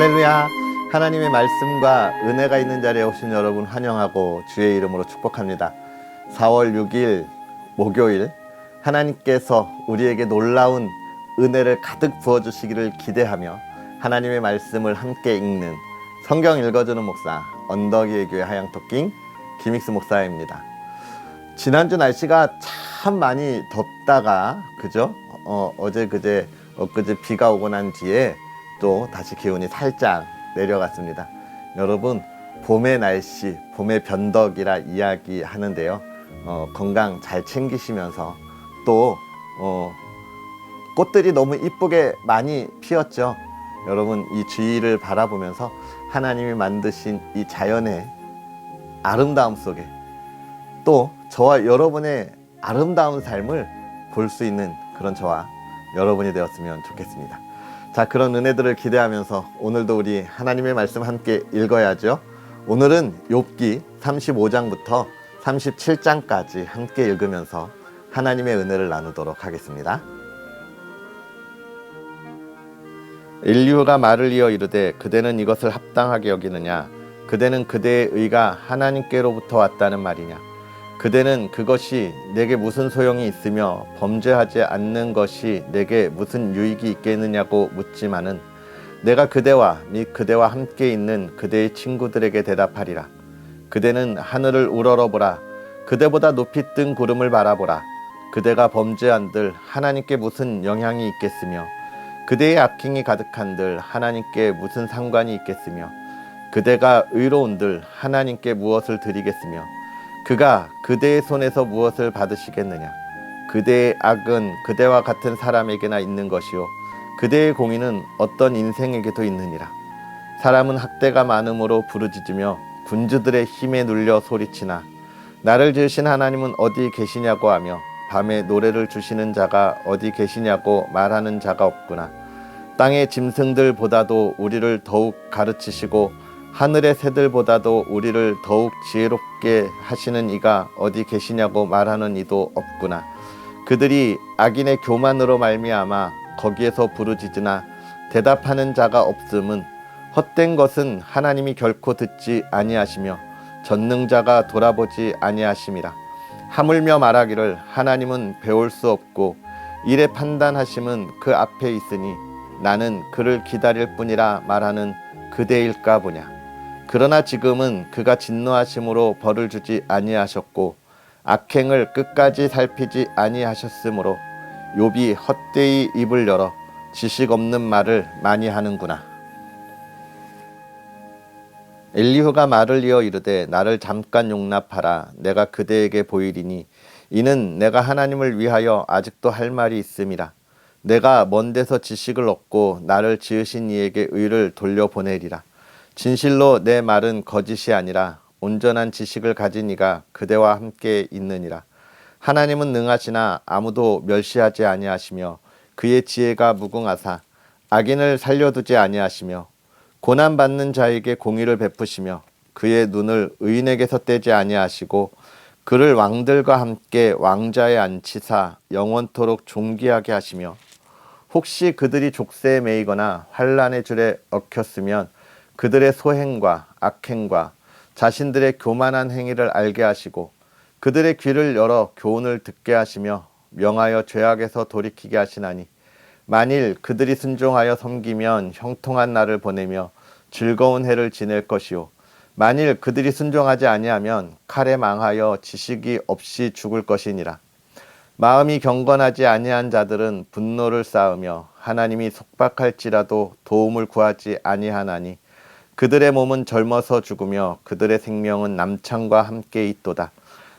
할렐루야. 하나님의 말씀과 은혜가 있는 자리에 오신 여러분 환영하고 주의 이름으로 축복합니다. 4월 6일 목요일, 하나님께서 우리에게 놀라운 은혜를 가득 부어주시기를 기대하며 하나님의 말씀을 함께 읽는 성경 읽어주는 목사, 언덕이의 교회 하양토킹 김익수 목사입니다. 지난주 날씨가 참 많이 덥다가 그죠? 어제 그제 엊그제 비가 오고 난 뒤에 또 다시 기온이 살짝 내려갔습니다. 여러분, 봄의 날씨, 봄의 변덕이라 이야기하는데요. 건강 잘 챙기시면서 또 꽃들이 너무 이쁘게 많이 피었죠. 여러분, 이 주위를 바라보면서 하나님이 만드신 이 자연의 아름다움 속에 또 저와 여러분의 아름다운 삶을 볼 수 있는 그런 저와 여러분이 되었으면 좋겠습니다. 자, 그런 은혜들을 기대하면서 오늘도 우리 하나님의 말씀 함께 읽어야죠. 오늘은 욥기 35장부터 37장까지 함께 읽으면서 하나님의 은혜를 나누도록 하겠습니다. 엘리후가 말을 이어 이르되 그대는 이것을 합당하게 여기느냐? 그대는 그대의 의가 하나님께로부터 왔다는 말이냐? 그대는 그것이 내게 무슨 소용이 있으며 범죄하지 않는 것이 내게 무슨 유익이 있겠느냐고 묻지만은 내가 그대와 및 그대와 함께 있는 그대의 친구들에게 대답하리라. 그대는 하늘을 우러러보라. 그대보다 높이 뜬 구름을 바라보라. 그대가 범죄한들 하나님께 무슨 영향이 있겠으며 그대의 악행이 가득한들 하나님께 무슨 상관이 있겠으며 그대가 의로운들 하나님께 무엇을 드리겠으며 그가 그대의 손에서 무엇을 받으시겠느냐? 그대의 악은 그대와 같은 사람에게나 있는 것이요 그대의 공의는 어떤 인생에게도 있느니라. 사람은 학대가 많음으로 부르짖으며 군주들의 힘에 눌려 소리치나 나를 지으신 하나님은 어디 계시냐고 하며 밤에 노래를 주시는 자가 어디 계시냐고 말하는 자가 없구나. 땅의 짐승들보다도 우리를 더욱 가르치시고 하늘의 새들보다도 우리를 더욱 지혜롭게 하시는 이가 어디 계시냐고 말하는 이도 없구나. 그들이 악인의 교만으로 말미암아 거기에서 부르짖으나 대답하는 자가 없음은 헛된 것은 하나님이 결코 듣지 아니하시며 전능자가 돌아보지 아니하심이라. 하물며 말하기를 하나님은 배울 수 없고 일의 판단하심은 그 앞에 있으니 나는 그를 기다릴 뿐이라 말하는 그대일까 보냐. 그러나 지금은 그가 진노하심으로 벌을 주지 아니하셨고 악행을 끝까지 살피지 아니하셨으므로 욥이 헛되이 입을 열어 지식 없는 말을 많이 하는구나. 엘리후가 말을 이어 이르되 나를 잠깐 용납하라. 내가 그대에게 보이리니 이는 내가 하나님을 위하여 아직도 할 말이 있음이라. 내가 먼 데서 지식을 얻고 나를 지으신 이에게 의를 돌려보내리라. 진실로 내 말은 거짓이 아니라 온전한 지식을 가진 이가 그대와 함께 있느니라. 하나님은 능하시나 아무도 멸시하지 아니하시며 그의 지혜가 무궁하사 악인을 살려두지 아니하시며 고난받는 자에게 공의를 베푸시며 그의 눈을 의인에게서 떼지 아니하시고 그를 왕들과 함께 왕자에 앉히사 영원토록 존귀하게 하시며 혹시 그들이 족쇄에 매이거나 환난의 줄에 얽혔으면 그들의 소행과 악행과 자신들의 교만한 행위를 알게 하시고 그들의 귀를 열어 교훈을 듣게 하시며 명하여 죄악에서 돌이키게 하시나니 만일 그들이 순종하여 섬기면 형통한 날을 보내며 즐거운 해를 지낼 것이요 만일 그들이 순종하지 아니하면 칼에 망하여 지식이 없이 죽을 것이니라. 마음이 경건하지 아니한 자들은 분노를 쌓으며 하나님이 속박할지라도 도움을 구하지 아니하나니 그들의 몸은 젊어서 죽으며 그들의 생명은 남창과 함께 있도다.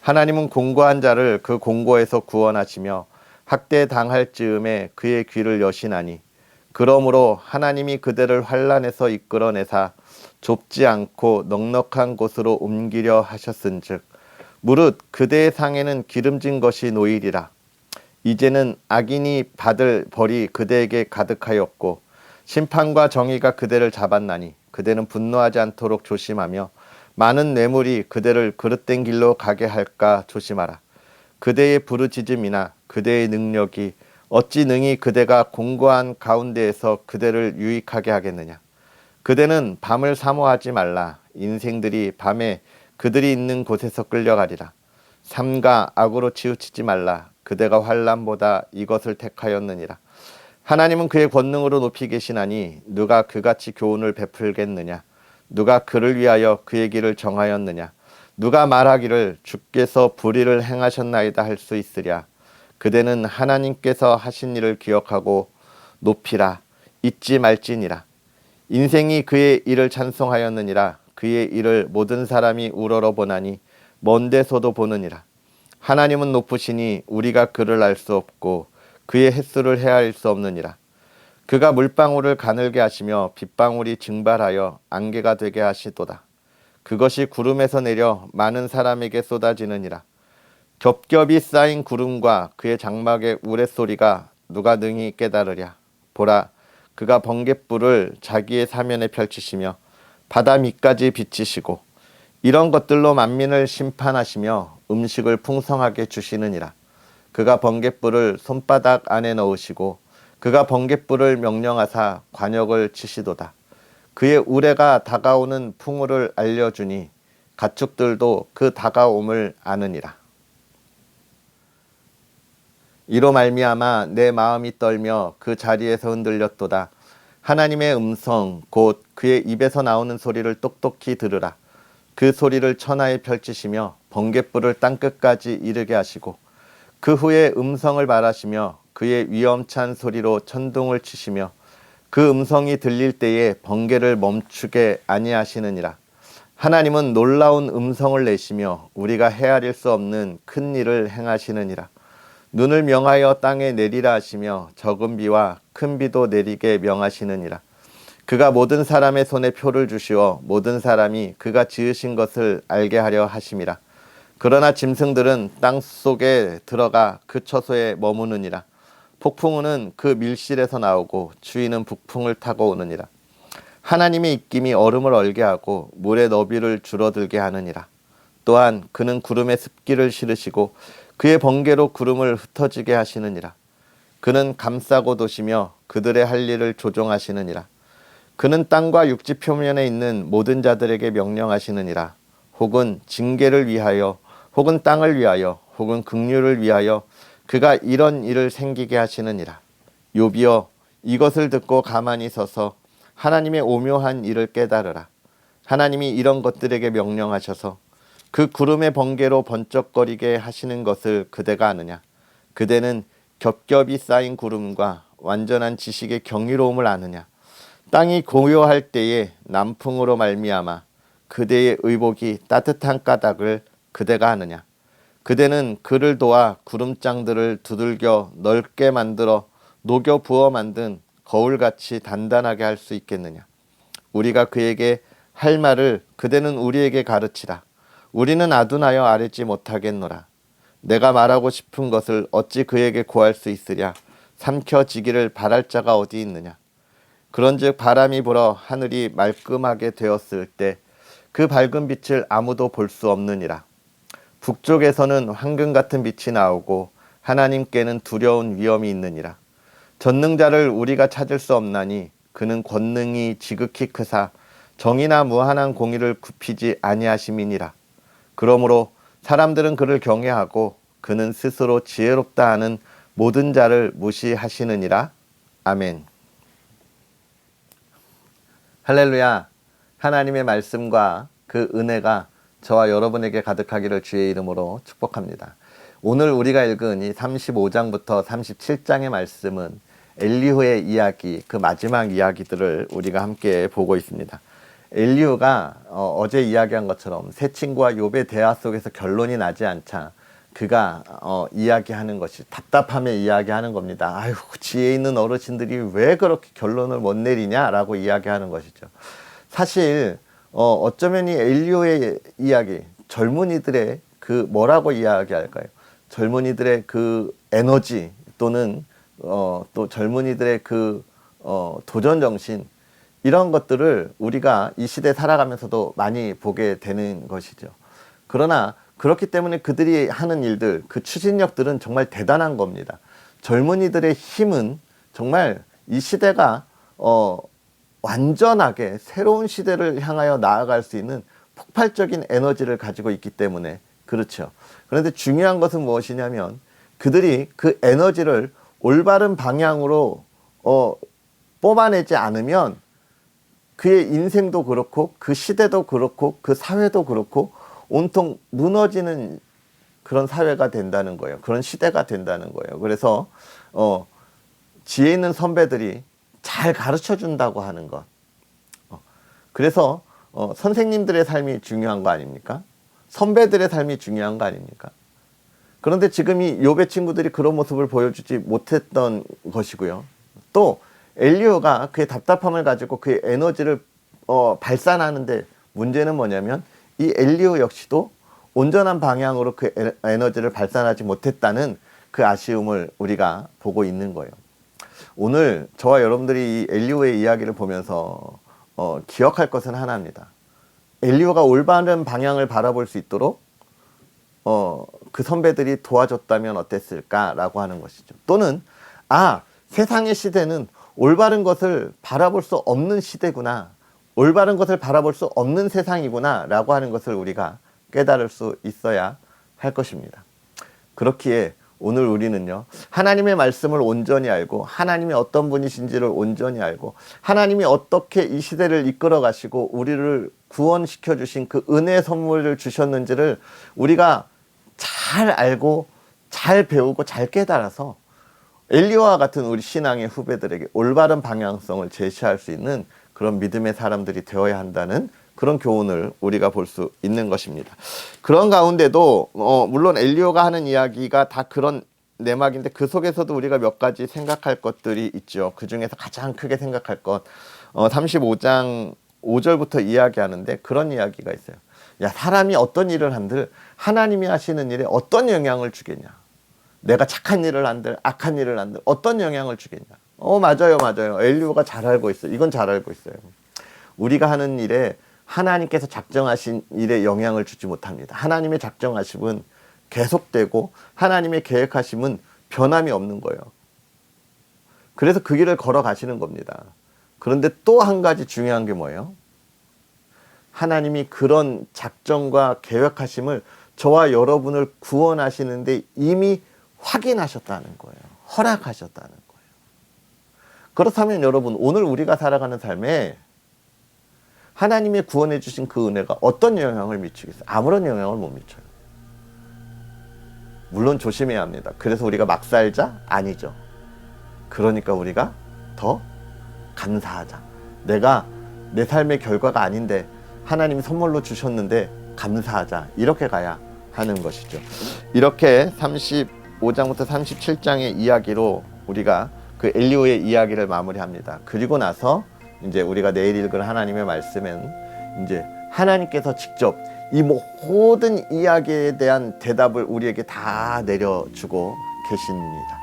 하나님은 공고한 자를 그 공고에서 구원하시며 학대당할 즈음에 그의 귀를 여시나니 그러므로 하나님이 그들을 환난에서 이끌어내사 좁지 않고 넉넉한 곳으로 옮기려 하셨은즉 무릇 그대의 상에는 기름진 것이 놓이리라. 이제는 악인이 받을 벌이 그대에게 가득하였고 심판과 정의가 그대를 잡았나니 그대는 분노하지 않도록 조심하며 많은 뇌물이 그대를 그릇된 길로 가게 할까 조심하라. 그대의 부르짖음이나 그대의 능력이 어찌 능히 그대가 공고한 가운데에서 그대를 유익하게 하겠느냐. 그대는 밤을 사모하지 말라. 인생들이 밤에 그들이 있는 곳에서 끌려가리라. 삼가 악으로 치우치지 말라. 그대가 환난보다 이것을 택하였느니라. 하나님은 그의 권능으로 높이 계시나니 누가 그같이 교훈을 베풀겠느냐. 누가 그를 위하여 그의 길을 정하였느냐. 누가 말하기를 주께서 불의를 행하셨나이다 할 수 있으랴. 그대는 하나님께서 하신 일을 기억하고 높이라. 잊지 말지니라. 인생이 그의 일을 찬송하였느니라. 그의 일을 모든 사람이 우러러 보나니 먼 데서도 보느니라. 하나님은 높으시니 우리가 그를 알 수 없고 그의 횟수를 헤아릴 수 없느니라. 그가 물방울을 가늘게 하시며 빗방울이 증발하여 안개가 되게 하시도다. 그것이 구름에서 내려 많은 사람에게 쏟아지느니라. 겹겹이 쌓인 구름과 그의 장막의 우레소리가 누가 능히 깨달으랴. 보라, 그가 번갯불을 자기의 사면에 펼치시며 바다 밑까지 비치시고 이런 것들로 만민을 심판하시며 음식을 풍성하게 주시느니라. 그가 번갯불을 손바닥 안에 넣으시고 그가 번갯불을 명령하사 관역을 치시도다. 그의 우레가 다가오는 풍우를 알려주니 가축들도 그 다가옴을 아느니라. 이로 말미암아 내 마음이 떨며 그 자리에서 흔들렸도다. 하나님의 음성 곧 그의 입에서 나오는 소리를 똑똑히 들으라. 그 소리를 천하에 펼치시며 번갯불을 땅끝까지 이르게 하시고 그 후에 음성을 말하시며 그의 위엄찬 소리로 천둥을 치시며 그 음성이 들릴 때에 번개를 멈추게 아니하시느니라. 하나님은 놀라운 음성을 내시며 우리가 헤아릴 수 없는 큰 일을 행하시느니라. 눈을 명하여 땅에 내리라 하시며 적은 비와 큰 비도 내리게 명하시느니라. 그가 모든 사람의 손에 표를 주시어 모든 사람이 그가 지으신 것을 알게 하려 하심이라. 그러나 짐승들은 땅 속에 들어가 그 처소에 머무느니라. 폭풍우는 그 밀실에서 나오고 추위는 북풍을 타고 오느니라. 하나님의 입김이 얼음을 얼게 하고 물의 너비를 줄어들게 하느니라. 또한 그는 구름에 습기를 실으시고 그의 번개로 구름을 흩어지게 하시느니라. 그는 감싸고 도시며 그들의 할 일을 조종하시느니라. 그는 땅과 육지 표면에 있는 모든 자들에게 명령하시느니라. 혹은 징계를 위하여 혹은 땅을 위하여 혹은 긍휼을 위하여 그가 이런 일을 생기게 하시느니라. 욥이여, 이것을 듣고 가만히 서서 하나님의 오묘한 일을 깨달으라. 하나님이 이런 것들에게 명령하셔서 그 구름의 번개로 번쩍거리게 하시는 것을 그대가 아느냐. 그대는 겹겹이 쌓인 구름과 완전한 지식의 경이로움을 아느냐. 땅이 고요할 때에 남풍으로 말미암아 그대의 의복이 따뜻한 까닭을 그대가 아느냐. 그대는 그를 도와 구름장들을 두들겨 넓게 만들어 녹여 부어 만든 거울같이 단단하게 할 수 있겠느냐. 우리가 그에게 할 말을 그대는 우리에게 가르치라. 우리는 아둔하여 아뢰지 못하겠노라. 내가 말하고 싶은 것을 어찌 그에게 고할 수 있으랴. 삼켜지기를 바랄 자가 어디 있느냐. 그런즉 바람이 불어 하늘이 말끔하게 되었을 때 그 밝은 빛을 아무도 볼 수 없느니라. 북쪽에서는 황금 같은 빛이 나오고 하나님께는 두려운 위엄이 있느니라. 전능자를 우리가 찾을 수 없나니 그는 권능이 지극히 크사 정의나 무한한 공의를 굽히지 아니하심이니라. 그러므로 사람들은 그를 경외하고 그는 스스로 지혜롭다 하는 모든 자를 무시하시느니라. 아멘. 할렐루야. 하나님의 말씀과 그 은혜가 저와 여러분에게 가득하기를 주의 이름으로 축복합니다. 오늘 우리가 읽은 이 35장부터 37장의 말씀은 엘리후의 이야기, 그 마지막 이야기들을 우리가 함께 보고 있습니다. 엘리후가 어제 이야기한 것처럼 세 친구와 욥의 대화 속에서 결론이 나지 않자 그가 이야기하는 것이 답답함에 이야기하는 겁니다. 아유, 지혜 있는 어르신들이 왜 그렇게 결론을 못 내리냐라고 이야기하는 것이죠. 사실 어쩌면 이 엘리후의 이야기, 젊은이들의 그 뭐라고 이야기할까요? 젊은이들의 그 에너지 또는 또 젊은이들의 그 도전 정신, 이런 것들을 우리가 이 시대에 살아가면서도 많이 보게 되는 것이죠. 그러나 그렇기 때문에 그들이 하는 일들, 그 추진력들은 정말 대단한 겁니다. 젊은이들의 힘은 정말 이 시대가 완전하게 새로운 시대를 향하여 나아갈 수 있는 폭발적인 에너지를 가지고 있기 때문에 그렇죠. 그런데 중요한 것은 무엇이냐면 그들이 그 에너지를 올바른 방향으로 뽑아내지 않으면 그의 인생도 그렇고 그 시대도 그렇고 그 사회도 그렇고 온통 무너지는 그런 사회가 된다는 거예요. 그런 시대가 된다는 거예요. 그래서 지혜 있는 선배들이 잘 가르쳐 준다고 하는 것. 그래서 선생님들의 삶이 중요한 거 아닙니까? 선배들의 삶이 중요한 거 아닙니까? 그런데 지금 이 욥의 친구들이 그런 모습을 보여주지 못했던 것이고요. 또 엘리후가 그의 답답함을 가지고 그의 에너지를 발산하는데 문제는 뭐냐면 이 엘리후 역시도 온전한 방향으로 그 에너지를 발산하지 못했다는 그 아쉬움을 우리가 보고 있는 거예요. 오늘 저와 여러분들이 이 엘리후의 이야기를 보면서 기억할 것은 하나입니다. 엘리후가 올바른 방향을 바라볼 수 있도록 그 선배들이 도와줬다면 어땠을까라고 하는 것이죠. 또는 세상의 시대는 올바른 것을 바라볼 수 없는 시대구나, 올바른 것을 바라볼 수 없는 세상이구나 라고 하는 것을 우리가 깨달을 수 있어야 할 것입니다. 그렇기에 오늘 우리는요, 하나님의 말씀을 온전히 알고 하나님이 어떤 분이신지를 온전히 알고 하나님이 어떻게 이 시대를 이끌어 가시고 우리를 구원시켜 주신 그 은혜의 선물을 주셨는지를 우리가 잘 알고 잘 배우고 잘 깨달아서 엘리야와 같은 우리 신앙의 후배들에게 올바른 방향성을 제시할 수 있는 그런 믿음의 사람들이 되어야 한다는 그런 교훈을 우리가 볼 수 있는 것입니다. 그런 가운데도 물론 엘리야가 하는 이야기가 다 그런 내막인데 그 속에서도 우리가 몇 가지 생각할 것들이 있죠. 그 중에서 가장 크게 생각할 것 35장 5절부터 이야기하는데 그런 이야기가 있어요. 야, 사람이 어떤 일을 한들 하나님이 하시는 일에 어떤 영향을 주겠냐. 내가 착한 일을 한들 악한 일을 한들 어떤 영향을 주겠냐. 맞아요. 엘리야가 잘 알고 있어요. 이건 잘 알고 있어요. 우리가 하는 일에 하나님께서 작정하신 일에 영향을 주지 못합니다. 하나님의 작정하심은 계속되고 하나님의 계획하심은 변함이 없는 거예요. 그래서 그 길을 걸어가시는 겁니다. 그런데 또 한 가지 중요한 게 뭐예요? 하나님이 그런 작정과 계획하심을 저와 여러분을 구원하시는데 이미 확인하셨다는 거예요. 허락하셨다는 거예요. 그렇다면 여러분, 오늘 우리가 살아가는 삶에 하나님의 구원해 주신 그 은혜가 어떤 영향을 미치겠어요? 아무런 영향을 못 미쳐요. 물론 조심해야 합니다. 그래서 우리가 막 살자? 아니죠. 그러니까 우리가 더 감사하자. 내가 내 삶의 결과가 아닌데 하나님이 선물로 주셨는데 감사하자. 이렇게 가야 하는 것이죠. 이렇게 35장부터 37장의 이야기로 우리가 그 엘리후의 이야기를 마무리합니다. 그리고 나서 이제 우리가 내일 읽을 하나님의 말씀은 이제 하나님께서 직접 이 모든 이야기에 대한 대답을 우리에게 다 내려주고 계십니다.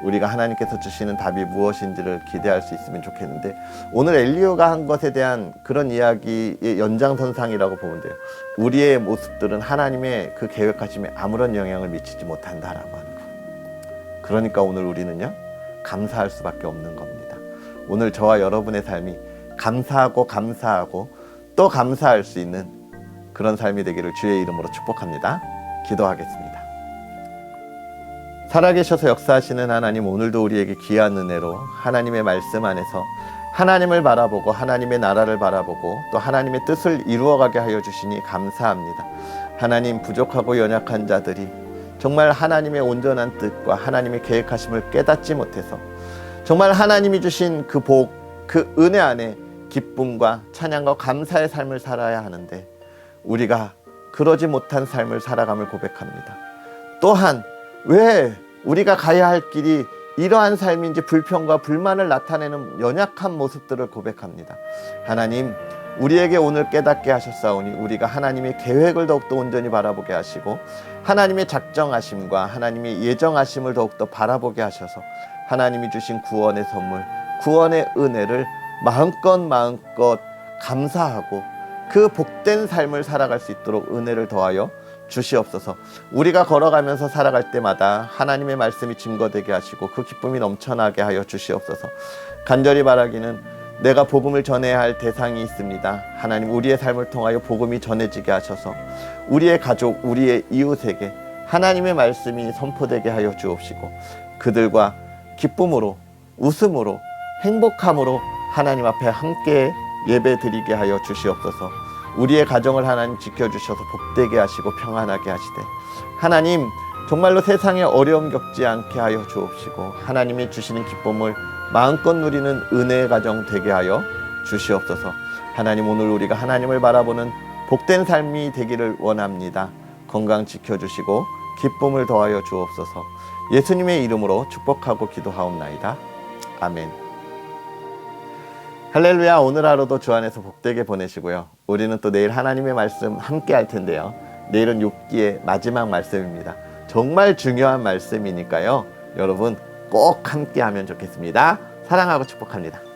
우리가 하나님께서 주시는 답이 무엇인지를 기대할 수 있으면 좋겠는데 오늘 엘리야가 한 것에 대한 그런 이야기의 연장선상이라고 보면 돼요. 우리의 모습들은 하나님의 그 계획하심에 아무런 영향을 미치지 못한다라고 하는 거예요. 그러니까 오늘 우리는요, 감사할 수밖에 없는 겁니다. 오늘 저와 여러분의 삶이 감사하고 또 감사할 수 있는 그런 삶이 되기를 주의 이름으로 축복합니다. 기도하겠습니다. 살아계셔서 역사하시는 하나님, 오늘도 우리에게 귀한 은혜로 하나님의 말씀 안에서 하나님을 바라보고 하나님의 나라를 바라보고 또 하나님의 뜻을 이루어가게 하여 주시니 감사합니다. 하나님, 부족하고 연약한 자들이 정말 하나님의 온전한 뜻과 하나님의 계획하심을 깨닫지 못해서 정말 하나님이 주신 그 복, 그 은혜 안에 기쁨과 찬양과 감사의 삶을 살아야 하는데 우리가 그러지 못한 삶을 살아감을 고백합니다. 또한 왜 우리가 가야 할 길이 이러한 삶인지 불평과 불만을 나타내는 연약한 모습들을 고백합니다. 하나님, 우리에게 오늘 깨닫게 하셨사오니 우리가 하나님의 계획을 더욱더 온전히 바라보게 하시고 하나님의 작정하심과 하나님의 예정하심을 더욱더 바라보게 하셔서 하나님이 주신 구원의 선물, 구원의 은혜를 마음껏 감사하고 그 복된 삶을 살아갈 수 있도록 은혜를 더하여 주시옵소서. 우리가 걸어가면서 살아갈 때마다 하나님의 말씀이 증거되게 하시고 그 기쁨이 넘쳐나게 하여 주시옵소서. 간절히 바라기는 내가 복음을 전해야 할 대상이 있습니다. 하나님, 우리의 삶을 통하여 복음이 전해지게 하셔서 우리의 가족, 우리의 이웃에게 하나님의 말씀이 선포되게 하여 주옵시고 그들과 기쁨으로, 웃음으로, 행복함으로 하나님 앞에 함께 예배 드리게 하여 주시옵소서. 우리의 가정을 하나님 지켜주셔서 복되게 하시고 평안하게 하시되 하나님, 정말로 세상에 어려움 겪지 않게 하여 주옵시고 하나님이 주시는 기쁨을 마음껏 누리는 은혜의 가정 되게 하여 주시옵소서. 하나님, 오늘 우리가 하나님을 바라보는 복된 삶이 되기를 원합니다. 건강 지켜주시고 기쁨을 더하여 주옵소서. 예수님의 이름으로 축복하고 기도하옵나이다. 아멘. 할렐루야. 오늘 하루도 주 안에서 복되게 보내시고요. 우리는 또 내일 하나님의 말씀 함께 할 텐데요. 내일은 욥기의 마지막 말씀입니다. 정말 중요한 말씀이니까요. 여러분 꼭 함께 하면 좋겠습니다. 사랑하고 축복합니다.